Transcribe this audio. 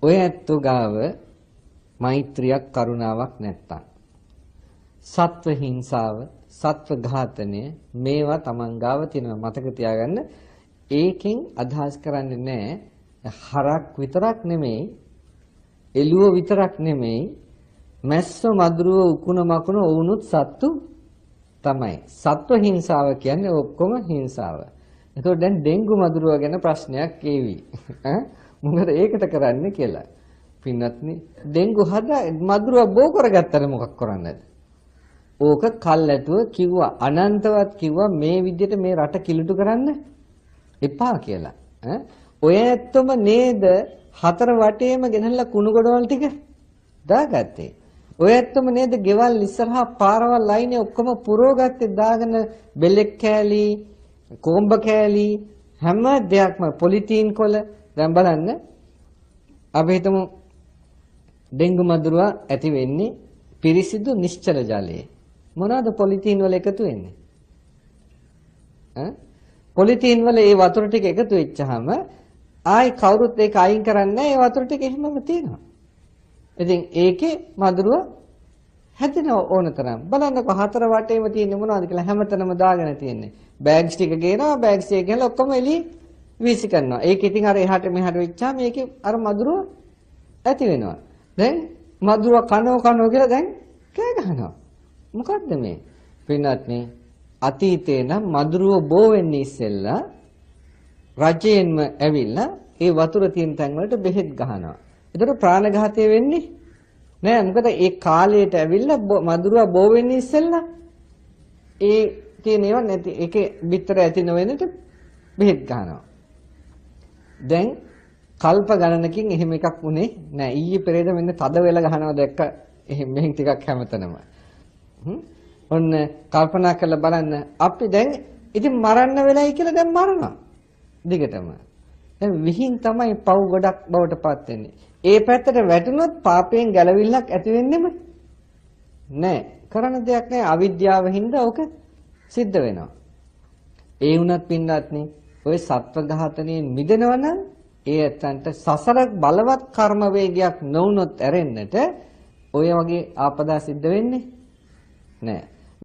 ඔය ඇත්තෝ ගාව මෛත්‍රියක් කරුණාවක් නැත්තම් සත්ව හිංසාව, සත්ව ඝාතනය මේවා Taman ගාව තියෙනවා. මතක තියාගන්න. ඒකෙන් අදහස් කරන්නේ නැහැ හරක් විතරක් නෙමෙයි, එළුව විතරක් නෙමෙයි, මැස්ස මදුරුව උකුණ මකුණ වුණුත් සත්තු තමයි. සත්ව හිංසාව කියන්නේ ඔක්කොම හිංසාව. එතකොට දැන් ඩෙන්ගු මදුරුව ගැන ප්‍රශ්නයක් ඒවි. මොකද ඒකට කරන්නේ කියලා. පින්වත්නි, ඩෙන්ගු මදුරුව බෝ කරගත්තට මොකක් කරන්නද? ඕක කල්ැතුව කිව්වා, අනන්තවත් කිව්වා මේ විදිහට මේ රට කිලුටු කරන්න එපා කියලා. ඔය ඇත්තම නේද හතර වටේම ගෙනල්ලා කුණු ගොඩවල් ටික දාගත්තේ. ඔය ඇත්තම නේද ගෙවල් ඉස්සරහා පාරවල් ලයිනේ ඔක්කොම පුරවගත්තේ දාගෙන බෙලෙක් කෑලි, කොම්බ කෑලි හැම දෙයක්ම පොලිතීන් කොළ. දැන් බලන්න අපි හිතමු ඩෙන්ගු මදුරුව ඇති වෙන්නේ පිරිසිදු නිශ්චල ජලයේ. මොනවාද පොලිතීන් වල එකතු වෙන්නේ? පොලිතීන් වල ඒ වතුර ටික එකතු වෙච්චාම ආයි කවුරුත් ඒක අයින් කරන්නේ නැහැ. ඒ වතුර ටික එහෙමම තියෙනවා. ඉතින් ඒකේ මදුරුව හැදෙනව ඕන තරම්. බලන්නකො හතර වටේම තියෙන්නේ මොනවද කියලා හැමතැනම දාගෙන තියෙන්නේ. බෑග්ස් ටික ගේනවා, බෑග්ස් ටික ගෙනලා ඔක්කොම එළිය වීසි කරනවා. ඒක ඉතින් අර එහාට මෙහාට වෙච්චාම ඒකේ අර මදුරුව ඇති වෙනවා. දැන් මදුරුව කනෝ කියලා දැන් කෑ ගහනවා. මොකද්ද මේ? පින්වත්නි, අතීතේ නම් මදුරුව බෝ වෙන්නේ ඉස්සෙල්ලා රජයෙන්ම ඇවිල්ලා ඒ වතුර තියෙන තැන් වලට බෙහෙත් ගහනවා. ඒතර ප්‍රාණඝාතය වෙන්නේ නෑ. මොකද ඒ කාලයට ඇවිල්ලා මදුරුව බෝ වෙන්නේ ඉස්සෙල්ලා ඒ තියෙන ඒවා නැති ඒකේ පිටර ඇති නොවෙනට බෙහෙත් ගහනවා. දැන් කල්ප ගණනකින් එහෙම එකක් උනේ නෑ. ඊයේ පෙරේද මෙන්න තද වෙලා ගහනවා දැක්ක. එහෙම මෙහෙන් ටිකක් හැමතැනම. ඔන්න කල්පනා කරලා බලන්න අපි දැන් ඉතින් මරන්න වෙලයි කියලා දැන් මරනවා. දිගටම. දැන් විහිං තමයි පව් ගොඩක් බවට පත් වෙන්නේ. ඒ පැත්තට වැටුනොත් පාපයෙන් ගැලවිල්ලක් ඇති වෙන්නෙම නෑ. කරන්න දෙයක් නෑ. අවිද්‍යාව හින්දා ඔක සිද්ධ වෙනවා. ඒ වුණත් පින්වත්නි, ඔය සත්ව ඝාතනයෙන් මිදෙනවා නම් ඒ ඇත්තන්ට සසර බලවත් කර්ම වේගයක් නොවුනොත් ඇරෙන්නට ඔය වගේ ආපදා සිද්ධ වෙන්නේ නෑ.